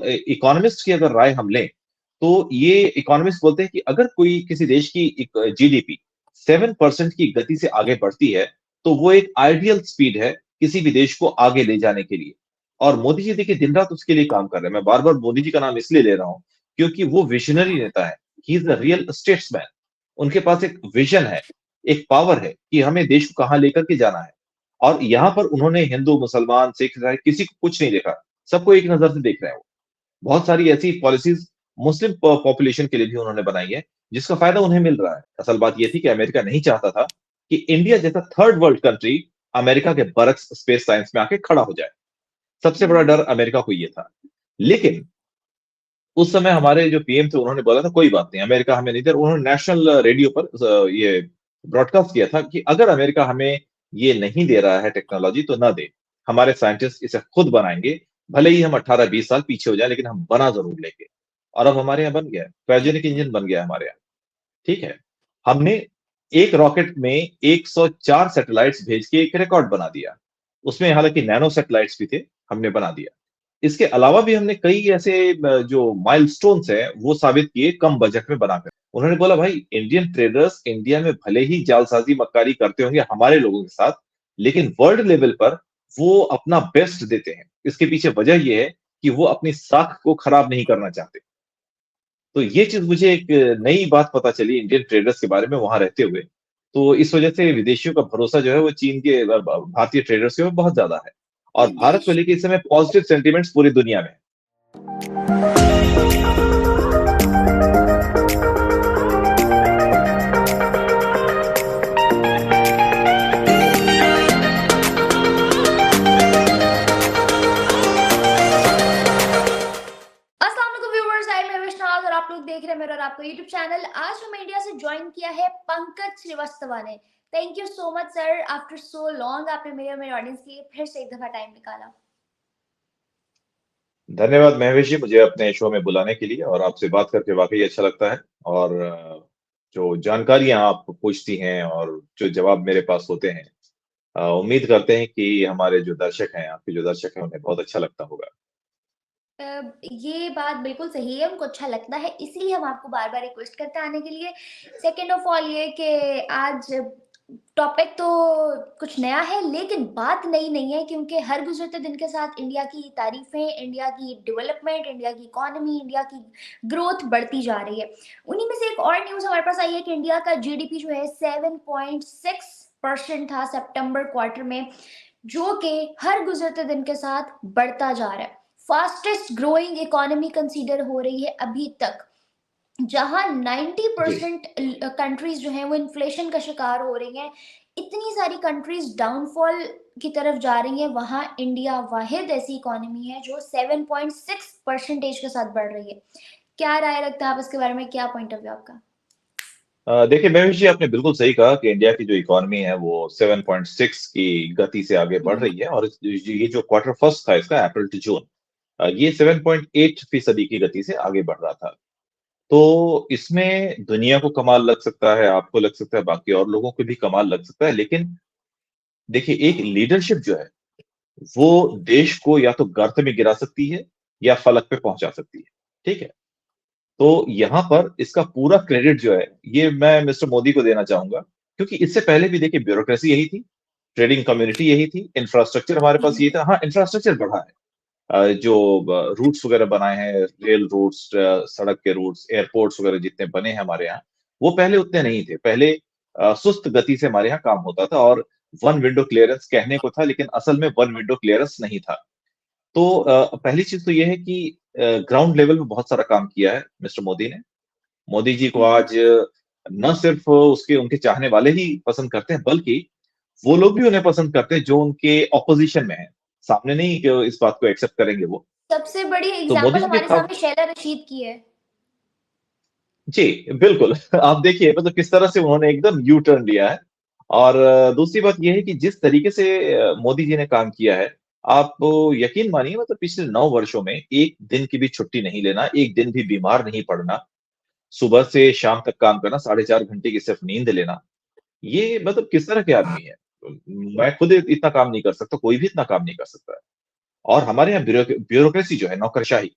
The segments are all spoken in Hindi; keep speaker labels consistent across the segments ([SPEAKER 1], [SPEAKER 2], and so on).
[SPEAKER 1] इकोनॉमिस्ट की अगर राय हम लें, तो ये इकोनॉमिस्ट बोलते हैं कि अगर कोई किसी देश की एक जीडीपी 7% की गति से आगे बढ़ती है, तो वो एक आइडियल स्पीड है किसी भी देश को आगे ले जाने के लिए। और मोदी जी देखिए दिन-रात उसके लिए काम कर रहे हैं। मैं बार-बार मोदी जी का नाम इसलिए ले रहा हूँ, क्योंकि वो विज़नरी नेता है। He is a real statesman. उनके पास एक विज़न है, एक पावर है कि हमें देश को कहाँ लेकर के जाना है। और यहाँ पर उन्होंने हिंदू, मुसलमान, सिख, ईसाई किसी को कुछ नहीं देखा। सबको एक नज़र से देख रहे हैं वो। बहुत सारी ऐसी पॉलिसीज़ मुस्लिम पॉपुलेशन के लिए भी उन्होंने बनाई है, जिसका फ़ायदा उन्हें मिल रहा है। असल बात ये थी कि अमेरिका नहीं चाहता था कि इंडिया जैसा थर्ड वर्ल्ड कंट्री अमेरिका के बरक्स स्पेस साइंस में आके खड़ा हो जाए। सबसे बड़ा डर अमेरिका को ये था। लेकिन उस समय हमारे जो पीएम थे उन्होंने बोला था कोई बात नहीं, अमेरिका हमें नहीं दे रहा। उन्होंने नेशनल रेडियो पर ये ब्रॉडकास्ट किया था कि अगर अमेरिका हमें ये नहीं दे रहा है टेक्नोलॉजी तो ना दे। हमारे साइंटिस्ट इसे खुद बनाएँगे, भले ही हम 18-20 साल पीछे हो जाएँ लेकिन हम बना ज़रूर लेंगे। और अब हमारे यहाँ बन गया है, क्रायोजेनिक इंजन बन गया है हमारे यहाँ, ठीक है? हमने एक रॉकेट में 104 सैटेलाइट्स भेज के एक रिकॉर्ड बना दिया। उसमें हालाँकि नैनो सैटेलाइट्स भी थे, हमने बना दिया। इसके अलावा भी हमने कई ऐसे जो माइलस्टोन्स हैं, वो साबित किए कम बजट में बनाकर। उन्होंने बोला भाई इंडियन ट्रेडर्स इंडिया में भले ही जालसाज़ी मक्कारी करते होंगे हमारे लोगों के साथ, लेकिन वर्ल्ड लेवल पर वो अपना बेस्ट देते हैं। इसके पीछे वजह ये है कि वो अपनी साख को खराब नहीं करना चाहते। तो ये चीज़ मुझे एक नई बात पता चली इंडियन ट्रेडर्स के बारे में वहाँ रहते हुए। तो इस वजह से विदेशियों का भरोसा जो है वो चीन के भारतीय ट्रेडर्स के ऊपर बहुत ज़्यादा है। और भारत को
[SPEAKER 2] विदेश
[SPEAKER 1] लेके इस समय पॉजिटिव सेंटिमेंट्स पूरी दुनिया में है।
[SPEAKER 2] अस्सलाम वालेकुम व्यूअर्स, आई एम विश्वनाथ और आप लोग देख रहे हैं मेरा और आपका यूट्यूब चैनल। आज हमें इंडिया से ज्वाइन किया है पंकज श्रीवास्तव ने। Thank you so much sir, after so long आपने मेरे और मेरे ऑडियंस के लिए फिर से एक दफा टाइम निकाला।
[SPEAKER 1] धन्यवाद महवेश जी मुझे अपने शो में बुलाने के लिए और आपसे बात करके वाक़ई अच्छा लगता है। और जो जानकारियाँ आप पूछती हैं और जो जवाब मेरे पास होते हैं उम्मीद करते हैं कि हमारे जो दर्शक हैं, आपके जो दर्शक हैं उन्हें बहुत अच्छा लगता होगा।
[SPEAKER 2] ये बात बिल्कुल सही है, उनको अच्छा लगता है, इसीलिए हम आपको बार-बार रिक्वेस्ट करते हैं आने के लिए। सेकंड ऑफ ऑल ये कि आज टॉपिक तो कुछ नया है, लेकिन बात नई नहीं है क्योंकि हर गुज़रते दिन के साथ इंडिया की तारीफ़ें, इंडिया की डेवलपमेंट, इंडिया की इकोनॉमी, इंडिया की ग्रोथ बढ़ती जा रही है। उन्हीं में से एक और न्यूज़ हमारे पास आई है कि इंडिया का जीडीपी जो है 7.6% था सितंबर क्वार्टर में, जो कि हर गुज़रते दिन के साथ बढ़ता जा रहा है। फास्टेस्ट ग्रोइंग इकोनॉमी कंसीडर हो रही है अभी तक, जहां
[SPEAKER 1] जी।
[SPEAKER 2] 90% कंट्रीज जो हैं वो इन्फ्लेशन का शिकार हो रही हैं। इतनी सारी कंट्रीज डाउनफॉल की तरफ जा रही हैं, वहां इंडिया वाहिद ऐसी इकोनॉमी है जो 7.6 परसेंटेज के साथ बढ़ रही है। क्या राय रखते हैं आप इसके बारे में, क्या पॉइंट ऑफ व्यू आपका?
[SPEAKER 1] देखिए महवेश जी आपने बिल्कुल सही कहा कि इंडिया की जो इकोनॉमी है वो 7.6 की गति से आगे बढ़ रही है और ये जो क्वार्टर फर्स्ट था इसका अप्रैल टू जून ये 7.8% की गति से आगे बढ़ रहा था। तो इसमें दुनिया को कमाल लग सकता है, आपको लग सकता है, बाकी और लोगों को भी कमाल लग सकता है। लेकिन देखिए एक लीडरशिप जो है, वो देश को या तो गर्त में गिरा सकती है या फलक पे पहुँचा सकती है। ठीक है? तो यहाँ पर इसका पूरा क्रेडिट जो है, ये मैं मिस्टर मोदी को देना चाहूँगा, क्योंकि इससे पहले भी देखिए ब्यूरोक्रेसी यही थी, ट्रेडिंग कम्युनिटी यही थी, इंफ्रास्ट्रक्चर हमारे पास यही था। हाँ, इंफ्रास्ट्रक्चर बढ़ा है। जो रूट्स वगैरह बनाए हैं, रेल रूट्स, सड़क के रूट्स, एयरपोर्ट्स वगैरह जितने बने हैं हमारे यहाँ, वो पहले उतने नहीं थे। पहले सुस्त गति से हमारे यहाँ काम होता था और वन विंडो क्लीयरेंस कहने को था, लेकिन असल में वन विंडो क्लीयरेंस नहीं था। तो पहली चीज़ तो ये है कि ग्राउंड लेवल पे बहुत सारा काम किया है मिस्टर मोदी ने। मोदी जी को आज न सिर्फ़ उसके उनके चाहने वाले ही पसंद करते हैं, बल्कि वो लोग भी उन्हें पसंद करते हैं जो उनके ऑपोज़िशन में हैं। सामने नहीं कि इस बात को एक्सेप्ट करेंगे वो।
[SPEAKER 2] सबसे बड़ी
[SPEAKER 1] तो मोदी
[SPEAKER 2] एग्जाम्पल
[SPEAKER 1] जी के
[SPEAKER 2] हमारे
[SPEAKER 1] काम
[SPEAKER 2] सामने शैला रशीद की है।
[SPEAKER 1] जी, बिल्कुल। आप देखिए मतलब किस तरह से उन्होंने एकदम यू टर्न लिया है और दूसरी बात ये है कि जिस तरीके से मोदी जी ने काम किया है, आप यकीन मानिए मतलब पिछले 9 वर्षों में 1 दिन की भी छुट्टी नहीं लेना, 1 दिन भी बीमार नहीं पड़ना, सुबह से शाम तक काम करना, साढ़े 4 घंटे की सिर्फ नींद लेना, ये मतलब किस तरह के आदमी हैं? मैं खुद इतना काम नहीं कर सकता, कोई भी इतना काम नहीं कर सकता है। और हमारे यहाँ ब्यूरोक्रेसी जो है, नौकरशाही,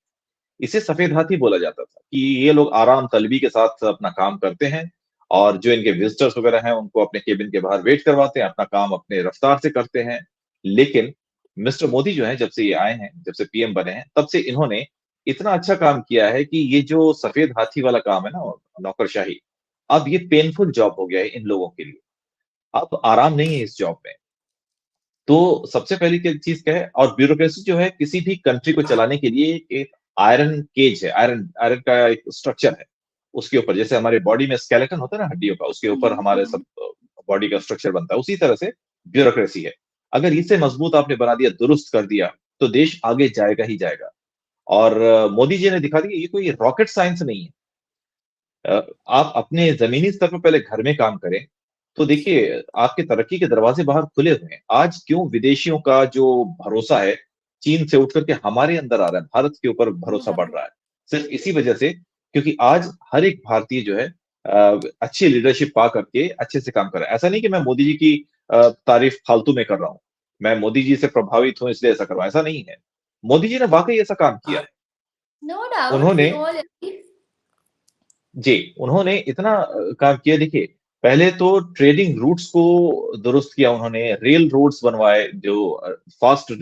[SPEAKER 1] इसे सफेद हाथी बोला जाता था कि ये लोग आराम तलबी के साथ अपना काम करते हैं और जो इनके विजिटर्स वगैरह हैं उनको अपने केबिन के बाहर वेट करवाते हैं, अपना काम अपने रफ्तार से करते हैं। लेकिन मिस्टर मोदी जो है जब से ये आए हैं, जब से पीएम बने हैं, तब से इन्होंने इतना अच्छा काम किया है कि ये जो सफेद हाथी वाला काम है ना, नौकरशाही, अब ये पेनफुल जॉब हो गया है इन लोगों के लिए। अब आराम नहीं है इस जॉब में। तो सबसे पहली चीज क्या है, और ब्यूरोक्रेसी जो है किसी भी कंट्री को चलाने के लिए एक आयरन केज है, आयरन आयरन का एक स्ट्रक्चर है। उसके ऊपर जैसे हमारे बॉडी में स्केलेटन होता है ना हड्डियों का, उसके ऊपर हमारे सब बॉडी का स्ट्रक्चर बनता है, उसी तरह से ब्यूरोक्रेसी है। अगर इसे मजबूत आपने बना दिया, दुरुस्त कर दिया, तो देश आगे जाएगा ही जाएगा। और मोदी जी ने दिखा दिया ये कोई रॉकेट साइंस नहीं है। आप अपने जमीनी स्तर पर पहले घर में काम करें, तो देखिए आपके तरक्की के दरवाजे बाहर खुले हुए हैं। आज क्यों विदेशियों का जो भरोसा है, चीन से उठ करके हमारे अंदर आ रहा है, भारत के ऊपर भरोसा बढ़ रहा है। सिर्फ इसी वजह से, क्योंकि आज हर एक भारतीय जो है अच्छी लीडरशिप पा करके अच्छे से काम कर रहा है। ऐसा नहीं कि मैं मोदी जी की तारीफ फालतू में कर रहा हूँ, मैं मोदी जी से प्रभावित हूँ इसलिए ऐसा कर रहा हूँ, ऐसा नहीं है। मोदी जी ने वाकई ऐसा काम किया है।
[SPEAKER 2] नो डाउट वी
[SPEAKER 1] उन्होंने
[SPEAKER 2] ऑल।
[SPEAKER 1] जी, उन्होंने इतना काम किया। देखिए, पहले तो ट्रेडिंग रूट्स को दुरुस्त किया उन्होंने, रेल रोड्स बनवाए जो फास्ट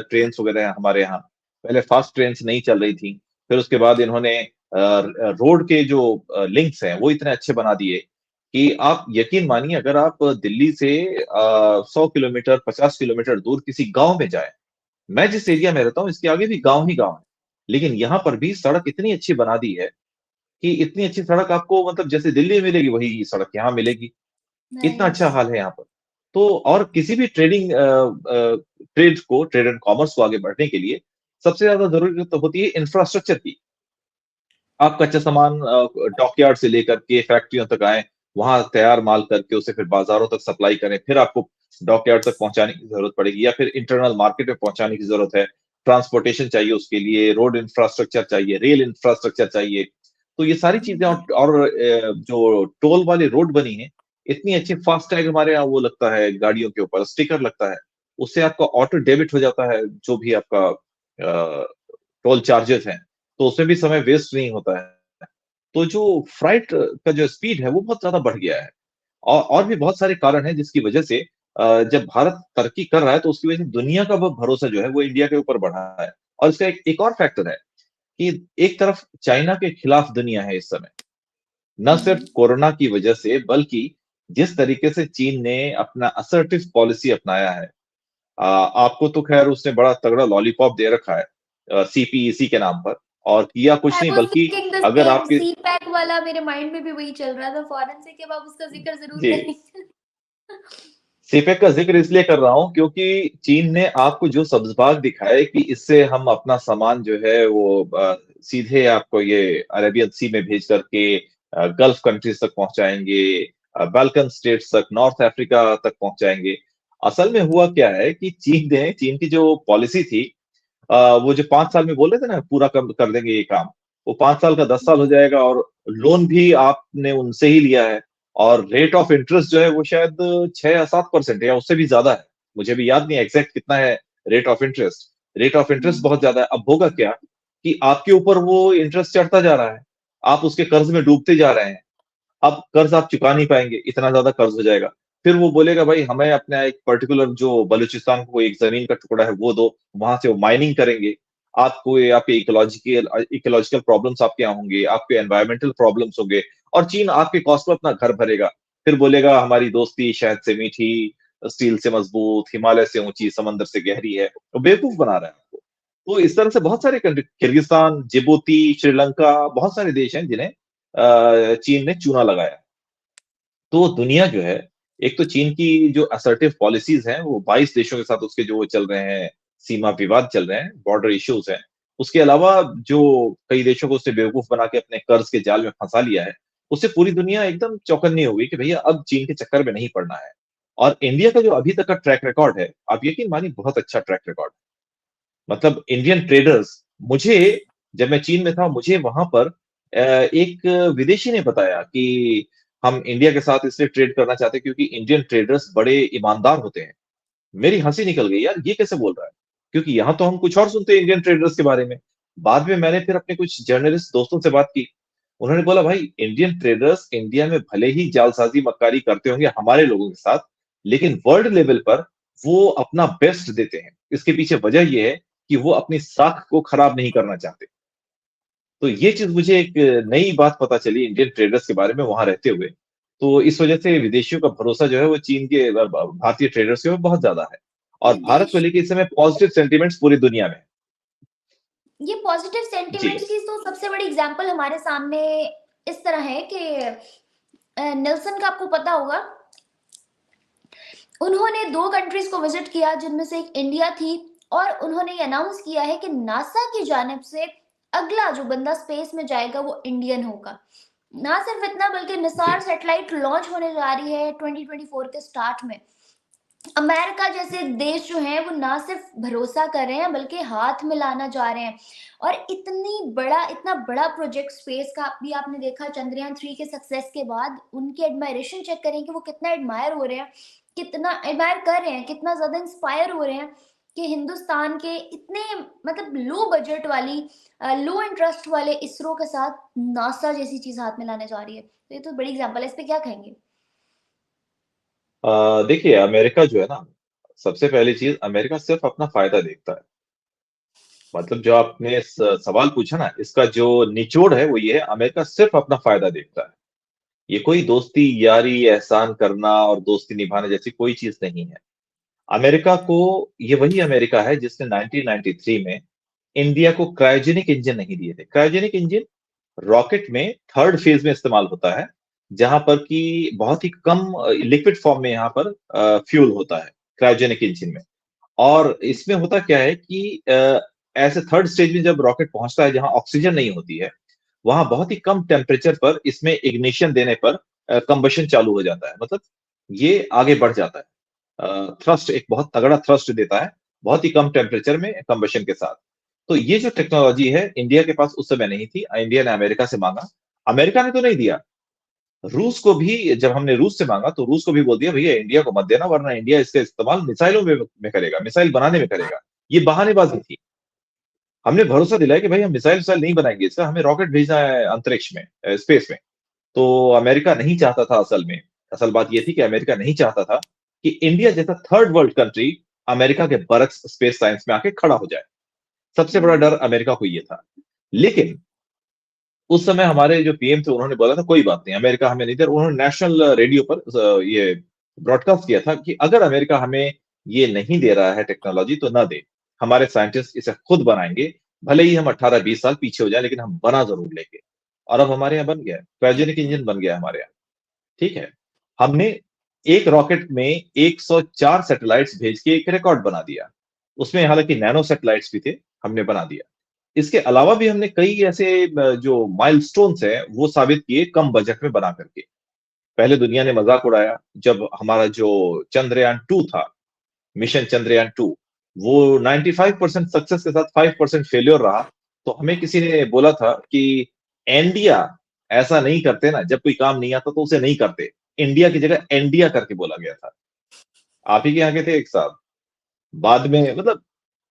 [SPEAKER 1] ट्रेन्स वगैरह हैं हमारे यहाँ। पहले फास्ट ट्रेन्स नहीं चल रही थी। फिर उसके बाद इन्होंने रोड के जो लिंक्स हैं वो इतने अच्छे बना दिए कि आप यकीन मानिए अगर आप दिल्ली से 100 किलोमीटर 50 किलोमीटर दूर किसी गांव में जाए, मैं जिस एरिया में रहता हूँ इसके आगे भी गांव ही गांव है, लेकिन यहाँ पर भी सड़क इतनी अच्छी बना दी है कि इतनी अच्छी सड़क आपको मतलब जैसे दिल्ली में मिलेगी वही सड़क यहाँ मिलेगी। इतना अच्छा
[SPEAKER 2] नाइस।
[SPEAKER 1] हाल है यहाँ पर। तो और किसी भी ट्रेड एंड कॉमर्स को आगे बढ़ने के लिए सबसे ज्यादा जरूरत तो होती है इंफ्रास्ट्रक्चर की। आप कच्चा सामान डॉकयार्ड से लेकर के फैक्ट्रियों तक आए, वहां तैयार माल करके उसे फिर बाजारों तक सप्लाई करें, फिर आपको डॉकयार्ड तक पहुंचाने की जरूरत पड़ेगी या फिर इंटरनल मार्केट में पहुंचाने की जरूरत है। ट्रांसपोर्टेशन चाहिए उसके लिए, रोड इंफ्रास्ट्रक्चर चाहिए, रेल इंफ्रास्ट्रक्चर चाहिए। तो ये सारी चीजें और जो टोल वाली रोड बनी है, इतनी अच्छी, फास्ट टैग हमारे यहाँ वो लगता है गाड़ियों के ऊपर, स्टिकर लगता है, उससे आपका ऑटो डेबिट हो जाता है जो भी आपका टोल चार्जेस हैं, तो उसमें भी समय वेस्ट नहीं होता है। तो जो फ्राइट का जो स्पीड है वो बहुत ज्यादा बढ़ गया है। और भी बहुत सारे कारण हैं जिसकी वजह से जब भारत तरक्की कर रहा है तो उसकी वजह से दुनिया का वो भरोसा जो है वो इंडिया के ऊपर बढ़ा है। और इसका एक और फैक्टर है कि एक तरफ चाइना के खिलाफ दुनिया है इस समय, न सिर्फ कोरोना की वजह से, बल्कि जिस तरीके से चीन ने अपना असर्टिव पॉलिसी अपनाया है। आपको तो खैर उसने बड़ा तगड़ा लॉलीपॉप दे रखा है सीपीईसी के नाम पर, और किया कुछ
[SPEAKER 2] आई
[SPEAKER 1] नहीं
[SPEAKER 2] वाज
[SPEAKER 1] बल्कि
[SPEAKER 2] थिंकिंग द
[SPEAKER 1] अगर
[SPEAKER 2] सेम,
[SPEAKER 1] आपके
[SPEAKER 2] सी पैक वाला मेरे माइंड में भी वही चल रहा था फौरन से कि अब आप उसका जिक्र जरूर
[SPEAKER 1] जी,
[SPEAKER 2] करेंगे।
[SPEAKER 1] सीपेक का जिक्र इसलिए कर रहा हूं क्योंकि चीन ने आपको जो सब्जबाग दिखाए कि इससे हम अपना सामान जो है वो सीधे आपको ये अरेबियन सी में भेज करके गल्फ कंट्रीज तक पहुंचाएंगे, बाल्कन स्टेट्स तक, नॉर्थ अफ्रीका तक पहुंचाएंगे। असल में हुआ क्या है कि चीन की जो पॉलिसी थी, वो जो 5 साल में बोल रहे थे ना पूरा कर देंगे ये काम, वो 5 साल का 10 साल हो जाएगा, और लोन भी आपने उनसे ही लिया है। और रेट ऑफ इंटरेस्ट जो है वो शायद 6 या 7% है या उससे भी ज्यादा है, मुझे भी याद नहीं एग्जैक्ट कितना है rate of interest. Rate of interest बहुत ज्यादा है। अब होगा क्या कि आपके ऊपर वो इंटरेस्ट चढ़ता जा रहा है, आप उसके कर्ज में डूबते जा रहे हैं। अब कर्ज आप चुका नहीं पाएंगे, इतना ज्यादा कर्ज हो जाएगा। फिर वो बोलेगा भाई हमें अपना एक पर्टिकुलर जो बलूचिस्तान को एक जमीन का टुकड़ा है वो दो, वहां से वो माइनिंग करेंगे। आपको आपके इकोलॉजिकल प्रॉब्लम्स आपके यहाँ होंगे, आपके एनवायरमेंटल प्रॉब्लम्स होंगे, और चीन आपके कॉस्ट पर अपना घर भरेगा। फिर बोलेगा हमारी दोस्ती शहद से मीठी, स्टील से मजबूत, हिमालय से ऊंची, समंदर से गहरी है। तो बेवकूफ बना रहा है आपको। तो इस तरह से बहुत सारे कंट्री, किर्गिस्तान, जिबूती, श्रीलंका, बहुत सारे देश हैं जिन्हें चीन ने चूना लगाया। तो दुनिया जो है, एक तो चीन की जो असर्टिव पॉलिसीज हैं वो 22 देशों के साथ उसके जो चल रहे हैं, सीमा विवाद चल रहे हैं, बॉर्डर इश्यूज हैं। उसके अलावा जो कई देशों को उसने बेवकूफ बना के अपने कर्ज के जाल में फंसा लिया है, उससे पूरी दुनिया एकदम चौकन्नी हो गई कि भैया अब चीन के चक्कर में नहीं पड़ना है। और इंडिया का जो अभी तक का ट्रैक रिकॉर्ड है, आप यकीन मानिए बहुत अच्छा ट्रैक रिकॉर्ड। मतलब इंडियन ट्रेडर्स, मुझे जब मैं चीन में था मुझे वहां पर एक विदेशी ने बताया कि हम इंडिया के साथ इसलिए ट्रेड करना चाहते हैं क्योंकि इंडियन ट्रेडर्स बड़े ईमानदार होते हैं। मेरी हंसी निकल गई, यार ये कैसे बोल रहा है, क्योंकि यहाँ तो हम कुछ और सुनते हैं इंडियन ट्रेडर्स के बारे में। बाद में मैंने फिर अपने कुछ जर्नलिस्ट दोस्तों से बात की। उन्होंने बोला भाई इंडियन ट्रेडर्स इंडिया में भले ही जालसाजी मक्कारी करते होंगे हमारे लोगों के साथ, लेकिन वर्ल्ड लेवल पर वो अपना बेस्ट देते हैं। इसके पीछे वजह ये है कि वो अपनी साख को खराब नहीं करना चाहते। तो ये चीज मुझे एक नई बात पता चली इंडियन ट्रेडर्स के बारे में वहां रहते हुए। तो इस वजह से विदेशियों का भरोसा जो है वो चीन के भारतीय ट्रेडर्स के ऊपर बहुत ज्यादा है। और भारत को
[SPEAKER 2] विदेश
[SPEAKER 1] लेकर इस समय पॉजिटिव सेंटिमेंट्स पूरी दुनिया में है।
[SPEAKER 2] ये पॉजिटिव
[SPEAKER 1] जी।
[SPEAKER 2] सेंटिमेंट्स की तो सबसे बड़ी एग्जांपल हमारे सामने इस तरह है कि नेल्सन का आपको पता होगा, उन्होंने 2 कंट्रीज़ को विज़िट किया जिनमें से एक इंडिया थी, और उन्होंने ये अनाउंस किया है कि नासा की जानिब से अगला जो बंदा स्पेस में जाएगा वो इंडियन होगा। ना सिर्फ इतना बल्कि निसार
[SPEAKER 1] जी।
[SPEAKER 2] सैटेलाइट लॉन्च होने जा रही है 2024 के स्टार्ट में। अमेरिका जैसे देश जो हैं वो ना सिर्फ भरोसा कर रहे हैं बल्कि हाथ मिलाना जा रहे हैं। और इतना बड़ा प्रोजेक्ट स्पेस का भी आपने देखा चंद्रयान 3 के सक्सेस के बाद उनकी एडमायरेशन चेक करें कि वो कितना एडमायर हो रहे हैं, कितना एडमायर कर रहे हैं, कितना ज़्यादा इंस्पायर हो रहे हैं कि हिंदुस्तान के इतने मतलब लो बजट वाली लो इंटरेस्ट वाले इसरो के साथ नासा जैसी चीज़ हाथ मिलाने जा रही है। तो ये तो बड़ी एग्ज़ाम्पल है, इस पे क्या कहेंगे?
[SPEAKER 1] देखिए अमेरिका जो है ना, सबसे पहली चीज अमेरिका सिर्फ अपना फायदा देखता है। मतलब जो आपने सवाल पूछा ना, इसका जो निचोड़ है वो ये है, अमेरिका सिर्फ अपना फायदा देखता है। ये कोई दोस्ती यारी एहसान करना और दोस्ती निभाना जैसी कोई चीज नहीं है। अमेरिका को, ये वही अमेरिका है जिसने 1993 में इंडिया को क्रायोजेनिक इंजन नहीं दिए थे। क्रायोजेनिक इंजन रॉकेट में थर्ड फेज में इस्तेमाल होता है, जहां पर कि बहुत ही कम लिक्विड फॉर्म में यहाँ पर फ्यूल होता है क्रायोजेनिक इंजन में। और इसमें होता क्या है कि ऐसे थर्ड स्टेज में जब रॉकेट पहुंचता है जहां ऑक्सीजन नहीं होती है, वहां बहुत ही कम टेम्परेचर पर इसमें इग्निशन देने पर कंबशन चालू हो जाता है। मतलब ये आगे बढ़ जाता है, थ्रस्ट एक बहुत तगड़ा थ्रस्ट देता है बहुत ही कम टेम्परेचर में कंबशन के साथ। तो ये जो टेक्नोलॉजी है इंडिया के पास उस समय नहीं थी, इंडिया ने अमेरिका से मांगा। अमेरिका ने तो नहीं दिया, रूस को भी जब हमने रूस से मांगा तो रूस को भी बोल दिया भैया इंडिया को मत देना, वरना इंडिया इसका इस्तेमाल मिसाइलों में करेगा, मिसाइल बनाने में करेगा। ये बहानेबाजी थी। हमने भरोसा दिलाया कि भाई हम मिसाइल विसाइल नहीं बनाएंगे इसका, हमें रॉकेट भेजना है अंतरिक्ष में, स्पेस में। तो अमेरिका नहीं चाहता था असल में, असल बात ये थी कि अमेरिका नहीं चाहता था कि इंडिया जैसा थर्ड वर्ल्ड कंट्री अमेरिका के बरक्स स्पेस साइंस में आके खड़ा हो जाए। सबसे बड़ा डर अमेरिका को ये था। लेकिन उस समय हमारे जो पीएम थे उन्होंने बोला था कोई बात नहीं, अमेरिका हमें नहीं दे। उन्होंने नेशनल रेडियो पर ये ब्रॉडकास्ट किया था कि अगर अमेरिका हमें ये नहीं दे रहा है टेक्नोलॉजी तो ना दे, हमारे साइंटिस्ट इसे खुद बनाएंगे, भले ही हम 18-20 साल पीछे हो जाए लेकिन हम बना जरूर लेंगे। और अब हमारे यहाँ बन गया है, क्रायोजेनिक इंजन बन गया है हमारे यहाँ। ठीक है। हमने एक रॉकेट में 104 सैटेलाइट्स भेज के एक रिकॉर्ड बना दिया। उसमें हालांकि नैनो सैटेलाइट्स भी थे, हमने बना दिया। इसके अलावा भी हमने कई ऐसे जो माइलस्टोन्स हैं वो साबित किए कम बजट में बना करके। पहले दुनिया ने मजाक उड़ाया जब हमारा जो चंद्रयान 2 था, मिशन चंद्रयान 2, वो 95% सक्सेस के साथ 5% फेल्योर रहा। तो हमें किसी ने बोला था कि इंडिया ऐसा नहीं करते ना, जब कोई काम नहीं आता तो उसे नहीं करते। इंडिया की जगह इंडिया करके बोला गया था। आप ही के यहाँ के थे एक साहब, बाद में मतलब,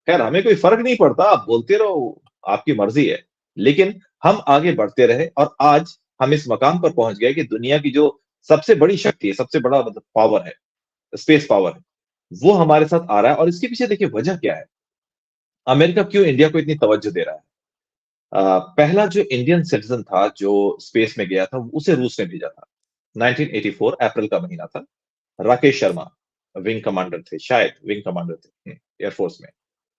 [SPEAKER 1] खैर हमें कोई फर्क नहीं पड़ता, आप बोलते रहो, आपकी मर्जी है। लेकिन हम आगे बढ़ते रहे और आज हम इस मकाम पर पहुंच गए कि दुनिया की जो सबसे बड़ी शक्ति है, सबसे बड़ा मतलब पावर है, स्पेस पावर है, वो हमारे साथ आ रहा है। और इसके पीछे देखिए वजह क्या है, अमेरिका क्यों इंडिया को इतनी तवज्जो दे रहा है। पहला जो इंडियन सिटीजन था जो स्पेस में गया था उसे रूस ने भेजा था। 1984 अप्रैल का महीना था। राकेश शर्मा विंग कमांडर थे, शायद विंग कमांडर थे एयरफोर्स में।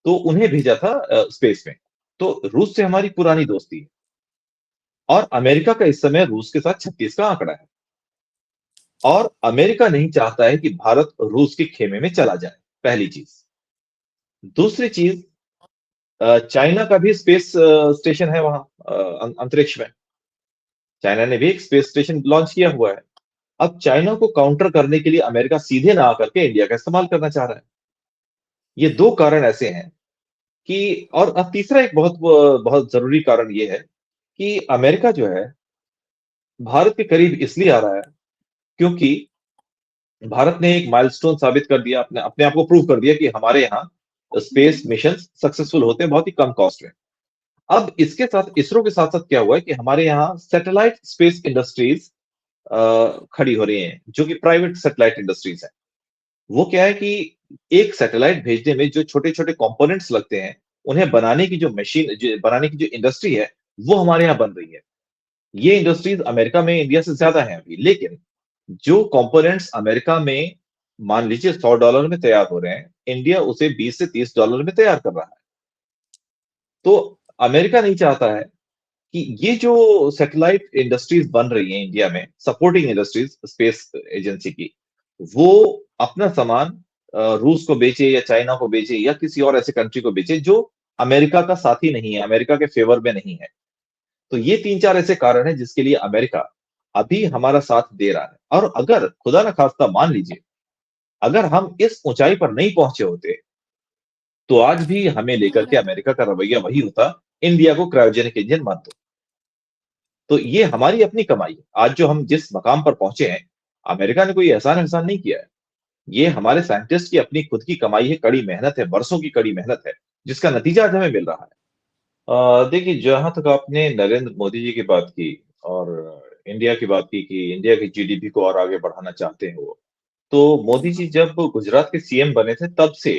[SPEAKER 1] तो उन्हें भेजा था स्पेस में। तो रूस से हमारी पुरानी दोस्ती है। और अमेरिका का इस समय रूस के साथ 36 का आंकड़ा है। और अमेरिका नहीं चाहता है कि भारत रूस के खेमे में चला जाए, पहली चीज। दूसरी चीज, चाइना का भी स्पेस स्टेशन है वहां, अंतरिक्ष में। चाइना ने भी एक स्पेस स्टेशन लॉन्च किया हुआ है। अब चाइना को काउंटर करने के लिए अमेरिका सीधे ना आकर के इंडिया का इस्तेमाल करना चाह रहा है। ये दो कारण ऐसे हैं कि, और अब तीसरा एक बहुत बहुत जरूरी कारण ये है कि अमेरिका जो है भारत के करीब इसलिए आ रहा है क्योंकि भारत ने एक माइलस्टोन साबित कर दिया, अपने अपने आप को प्रूव कर दिया कि हमारे यहाँ स्पेस मिशन सक्सेसफुल होते हैं बहुत ही कम कॉस्ट में। अब इसके साथ इसरो के साथ-साथ क्या हुआ है कि हमारे यहाँ सैटेलाइट स्पेस इंडस्ट्रीज़ खड़ी हो रही हैं, जो कि प्राइवेट सैटेलाइट इंडस्ट्रीज़ हैं। वो क्या है कि एक सैटेलाइट भेजने में जो छोटे-छोटे कंपोनेंट्स लगते हैं, उन्हें बनाने की जो मशीन ज बनाने की जो इंडस्ट्री है, वो हमारे यहाँ बन रही है। ये इंडस्ट्रीज़ अमेरिका में इंडिया से ज़्यादा हैं अभी, लेकिन जो कंपोनेंट्स अमेरिका में मान लीजिए $100 में तैयार हो रहे हैं, इंडिया उसे 20 से $30 में तैयार कर रहा है। तो अमेरिका नहीं चाहता है कि ये जो सैटेलाइट इंडस्ट्रीज़ बन रही हैं इंडिया में, सपोर्टिंग इंडस्ट्रीज़ स्पेस एजेंसी की, वो अपना सामान रूस को बेचे या चाइना को बेचे या किसी और ऐसे कंट्री को बेचे जो अमेरिका का साथी नहीं है, अमेरिका के फेवर में नहीं है। तो ये 3-4 ऐसे कारण हैं जिसके लिए अमेरिका अभी हमारा साथ दे रहा है। और अगर खुदा ना खास्ता मान लीजिए, अगर हम इस ऊँचाई पर नहीं पहुँचे होते, तो आज भी हमें लेकर के
[SPEAKER 2] हुँ।
[SPEAKER 1] अमेरिका का रवैया वही होता, इंडिया को क्रायोजेनिक इंजन मत दो। तो ये हमारी अपनी कमाई है। आज जो हम जिस मकाम पर पहुँचे हैं, अमेरिका ने कोई एहसान-वहसान नहीं किया है। ये हमारे साइंटिस्ट की अपनी खुद की कमाई है, कड़ी मेहनत है, बरसों की कड़ी मेहनत है, जिसका नतीजा आज हमें मिल रहा है। देखिए जहाँ तक आपने नरेंद्र मोदी जी की बात की और इंडिया की बात की कि इंडिया की जीडीपी को और आगे बढ़ाना चाहते हैं वो। तो मोदी जी जब गुजरात के सीएम बने थे तब से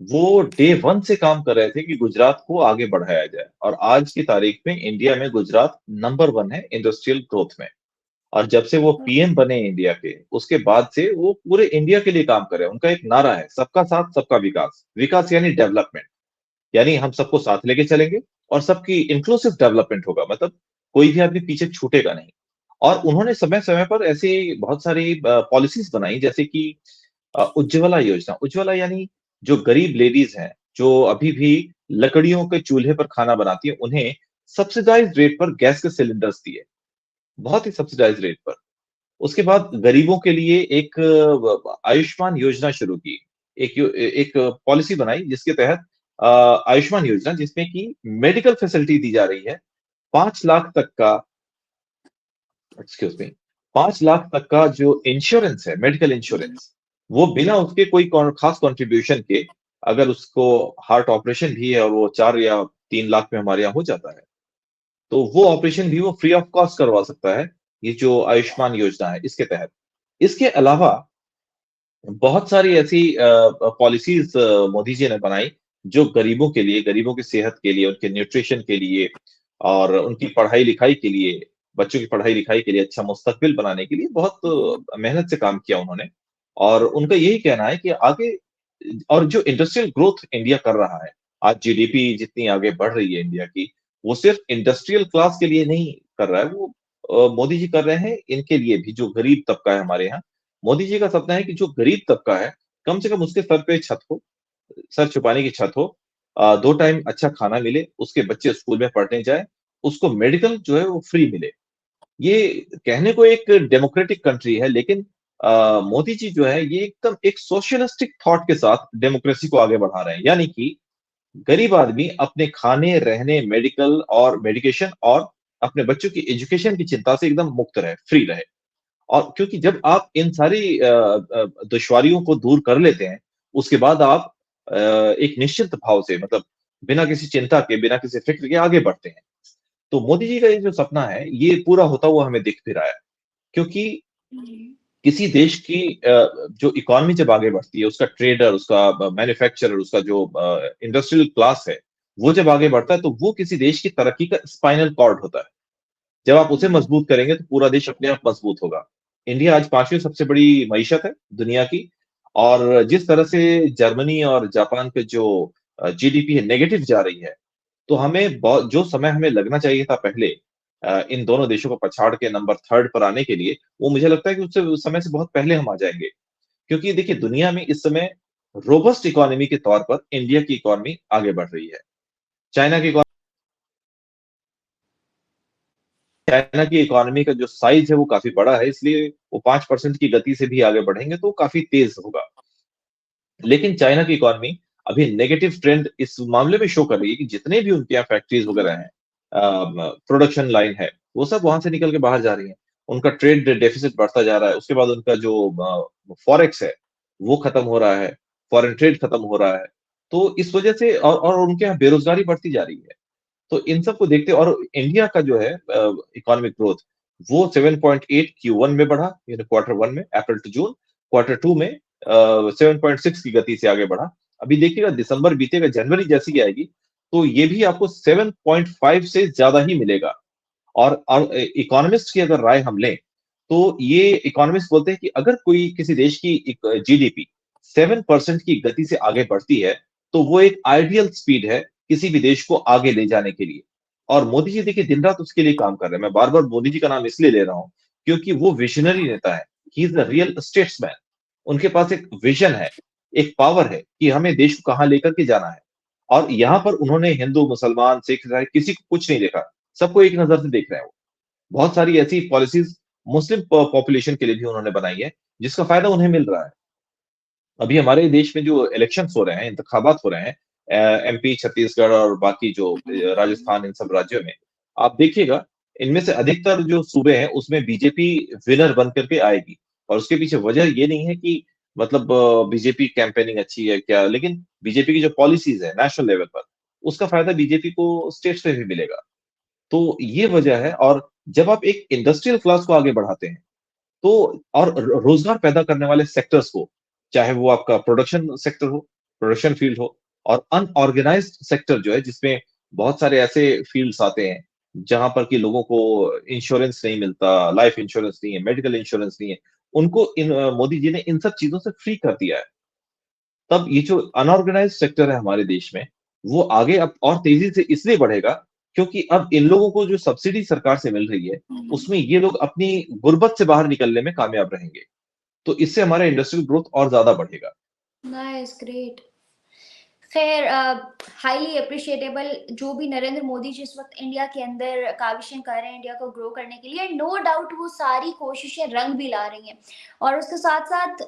[SPEAKER 1] वो डे 1 से काम कर रहे थे कि गुजरात को आगे बढ़ाया जाए और आज की तारीख में इंडिया में गुजरात नंबर 1 है इंडस्ट्रियल ग्रोथ में। और जब से वो पीएम बने इंडिया के, उसके बाद से वो पूरे इंडिया के लिए काम कर रहे हैं। उनका एक नारा है, सबका साथ, सबका विकास। विकास यानी डेवलपमेंट, यानी हम सबको साथ लेके चलेंगे और सबकी इंक्लूसिव डेवलपमेंट होगा, मतलब कोई भी आदमी पीछे छूटेगा नहीं। और उन्होंने समय-समय पर ऐसी बहुत सारी पॉलिसीज़ बनाई जैसे कि उज्ज्वला योजना। उज्ज्वला यानी जो गरीब लेडीज़ हैं, जो अभी भी लकड़ियों के चूल्हे पर खाना बनाती हैं, उन्हें सब्सिडाइज़्ड रेट पर गैस के सिलिंडर्स दिए, बहुत ही सब्सिडाइज़्ड रेट पर। उसके बाद गरीबों के लिए एक आयुष्मान योजना शुरू की। एक पॉलिसी बनाई जिसके तहत आयुष्मान योजना जिसमें कि मेडिकल फैसिलिटी दी जा रही है। 5 लाख तक का एक्सक्यूज़ मी 5 लाख तक का जो इंश्योरेंस है, मेडिकल इंश्योरेंस, वो बिना उसके कोई खास कंट्रीब्यूशन के अगर उसको हार्ट ऑपरेशन भी है और वो 4 या 3 लाख में हमारे यहाँ हो जाता है, तो वो ऑपरेशन भी वो फ्री ऑफ कॉस्ट करवा सकता है, ये जो आयुष्मान योजना है इसके तहत। इसके अलावा बहुत सारी ऐसी पॉलिसीज़ मोदी जी ने बनाई, जो गरीबों के लिए, गरीबों की सेहत के लिए, उनके न्यूट्रिशन के लिए और उनकी पढ़ाई-लिखाई के लिए, बच्चों की पढ़ाई-लिखाई के लिए, अच्छा मुस्तकबिल बनाने के लिए बहुत मेहनत से काम किया उन्होंने। और उनका यही कहना है कि आगे और जो इंडस्ट्रियल ग्रोथ इंडिया कर रहा है, आज जीडीपी जितनी आगे बढ़ रही है इंडिया की, वो सिर्फ इंडस्ट्रियल क्लास के लिए नहीं कर रहा है, वो मोदी जी कर रहे हैं इनके लिए भी, जो गरीब तबका है हमारे यहाँ। मोदी जी का सपना है कि जो गरीब तबका है, कम से कम उसके सर पे छत हो, सर छुपाने की छत हो, 2 टाइम अच्छा खाना मिले, उसके बच्चे स्कूल में पढ़ने जाएँ, उसको मेडिकल जो है वो फ्री मिले। ये कहने को एक डेमोक्रेटिक कंट्री है, लेकिन मोदी जी जो है ये एकदम एक सोशलिस्टिक थॉट के साथ डेमोक्रेसी को आगे बढ़ा रहे हैं। यानी कि गरीब आदमी अपने खाने, रहने, मेडिकल और मेडिकेशन और अपने बच्चों की एजुकेशन की चिंता से एकदम मुक्त रहे, फ्री रहे। और क्योंकि जब आप इन सारी दुश्वारियों को दूर कर लेते हैं, उसके बाद आप एक निश्चिंत भाव से मतलब बिना किसी चिंता के, बिना किसी फ़िक्र के आगे बढ़ते हैं। तो मोदी जी का ये जो सपना है, ये पूरा होता हुआ हमें दिख भी रहा है। क्योंकि
[SPEAKER 2] हुँ।
[SPEAKER 1] किसी देश की जो इकोनॉमी जब आगे बढ़ती है, उसका ट्रेडर, उसका मैन्युफैक्चरर, उसका जो इंडस्ट्रियल क्लास है, वो जब आगे बढ़ता है, तो वो किसी देश की तरक्की का स्पाइनल कॉर्ड होता है। जब आप उसे
[SPEAKER 2] हुँ।
[SPEAKER 1] मजबूत करेंगे, तो पूरा देश अपने आप मजबूत होगा। इंडिया आज 5वीं सबसे बड़ी मईशत है दुनिया की और जिस तरह से जर्मनी और जापान पे जो जीडीपी है नेगेटिव जा रही है, तो हमें बहुत जो समय हमें लगना चाहिए था पहले इन दोनों देशों को पछाड़ के नंबर 3 पर आने के लिए, वो मुझे लगता है कि उससे उस समय से बहुत पहले हम आ जाएँगे। क्योंकि देखिए दुनिया में इस समय रोबस्ट इकोनॉमी के तौर पर इंडिया की इकोनॉमी आगे बढ़ रही है। चाइना की इको चाइना की इकोनॉमी का जो साइज़ है वो काफ़ी बड़ा है, इसलिए वो 5% की गति से भी आगे बढ़ेंगे तो काफ़ी तेज़ होगा। लेकिन चाइना की इकोनॉमी अभी नेगेटिव ट्रेंड इस मामले में शो कर रही है कि जितने भी उनके यहाँ फैक्ट्रीज़ वगैरह हैं प्रोडक्शन लाइन है, वो सब वहाँ से निकल के बाहर जा रही हैं। उनका ट्रेड डेफिसिट बढ़ता जा रहा है, उसके बाद उनका जो फॉरेक्स है, वो खत्म हो रहा है, फॉरेन ट्रेड खत्म हो रहा है। तो इस वजह से और उनके यहाँ बेरोज़गारी बढ़ती जा रही है। तो इन सबको देखते और इंडिया का जो है इकोनॉमिक ग्रोथ वो 7.8 Q1 में बढ़ा, यानी क्वार्टर 1 में अप्रैल टू जून, क्वार्टर 2 में 7.6 की गति से आगे बढ़ा। अभी देखिएगा दिसंबर बीतेगा, जनवरी जैसी ही आएगी, तो ये भी आपको 7.5 से ज्यादा ही मिलेगा। और इकोनॉमिस्ट की अगर राय हम लें, तो ये इकोनॉमिस्ट बोलते हैं कि अगर कोई किसी देश की एक जीडीपी 7% की गति से आगे बढ़ती है, तो वो एक आइडियल स्पीड है किसी भी देश को आगे ले जाने के लिए। और मोदी जी देखिए दिन-रात उसके लिए काम कर रहे हैं। मैं बार-बार मोदी जी का नाम इसलिए ले रहा हूँ, क्योंकि वो विजनरी नेता है। He is a real statesman. उनके पास एक विजन है, एक पावर है कि हमें देश को कहाँ लेकर के जाना है। और यहाँ पर उन्होंने हिंदू, मुसलमान, सिख, ईसाई किसी को कुछ नहीं देखा। सबको एक नज़र से देख रहे हैं वो। बहुत सारी ऐसी पॉलिसीज़ मुस्लिम पॉपुलेशन के लिए भी उन्होंने बनाई है, जिसका फ़ायदा उन्हें मिल रहा है। अभी हमारे देश में जो इलेक्शंस हो रहे हैं, इंतखाबात हो रहे हैं एमपी, छत्तीसगढ़ और बाकी जो राजस्थान इन सब राज्यों में, आप देखिएगा इनमें से अधिकतर जो सूबे हैं उसमें बीजेपी विनर बन कर के आएगी। और उसके पीछे वजह ये नहीं है कि मतलब बीजेपी कैंपेनिंग अच्छी है क्या, लेकिन बीजेपी की जो पॉलिसीज़ है नेशनल लेवल पर, उसका फ़ायदा बीजेपी को स्टेट्स में भी मिलेगा। तो ये वजह है। और जब आप एक इंडस्ट्रियल क्लास को आगे बढ़ाते हैं, तो और रोजगार पैदा करने वाले सेक्टर्स को, चाहे वो आपका प्रोडक्शन सेक्टर हो, प्रोडक्शन फील्ड हो, और अनऑर्गेनाइज्ड सेक्टर जो है जिसमें बहुत सारे ऐसे फील्ड्स आते हैं जहां पर कि लोगों को इंश्योरेंस नहीं मिलता, लाइफ इंश्योरेंस नहीं है, मेडिकल इंश्योरेंस नहीं है, उनको मोदी जी ने इन सब चीजों से फ्री कर दिया है। तब ये जो अनऑर्गेनाइज्ड सेक्टर है हमारे देश में, वो आगे अब और तेजी से इसलिए बढ़ेगा, क्योंकि अब इन लोगों को जो सब्सिडी सरकार से मिल रही है, उसमें ये लोग अपनी गुर्बत से बाहर निकलने में कामयाब रहेंगे। तो इससे हमारा इंडस्ट्रियल ग्रोथ और ज़्यादा बढ़ेगा।
[SPEAKER 2] Nice, great. खैर, हाईली अप्रिशिएटेबल जो भी नरेंद्र मोदी जी इस वक्त इंडिया के अंदर काविशें कर रहे हैं इंडिया को ग्रो करने के लिए, नो डाउट वो सारी कोशिशें रंग भी ला रही हैं। और उसके साथ साथ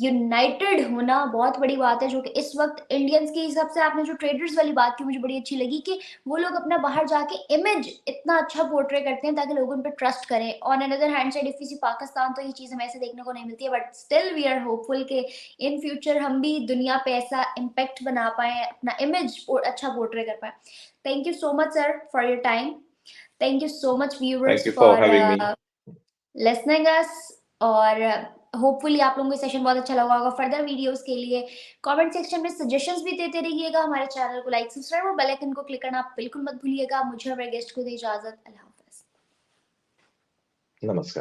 [SPEAKER 2] यूनाइटेड होना बहुत बड़ी बात है, जो कि इस वक्त इंडियंस के हिसाब से, आपने जो ट्रेडर्स वाली बात की मुझे बड़ी अच्छी लगी कि वो लोग अपना बाहर जाके इमेज इतना अच्छा पोर्ट्रे करते हैं ताकि लोग उन पर ट्रस्ट करें। On another hand side if we see Pakistan, तो ये चीज़ हमें ऐसे देखने को नहीं मिलती है, but still we are hopeful कि इन फ्यूचर हम भी दुनिया पे ऐसा इम्पैक्ट बना पाए, अपना इमेज अच्छा पोर्ट्रे कर पाए। Thank you so much sir for your time. Thank you so much
[SPEAKER 1] thank
[SPEAKER 2] viewers
[SPEAKER 1] you for
[SPEAKER 2] for
[SPEAKER 1] having me.
[SPEAKER 2] Listening अस। और होपफुली आप लोगों को सेशन बहुत अच्छा लगा होगा। फर्दर वीडियोस के लिए कमेंट सेक्शन में सजेशंस भी देते रहिएगा। हमारे चैनल को लाइक, सब्सक्राइब और बेल आइकन को क्लिक करना आप बिल्कुल मत भूलिएगा। मुझे और मेरे गेस्ट को दे इजाजत। अल्लाह हाफिज।
[SPEAKER 1] नमस्कार।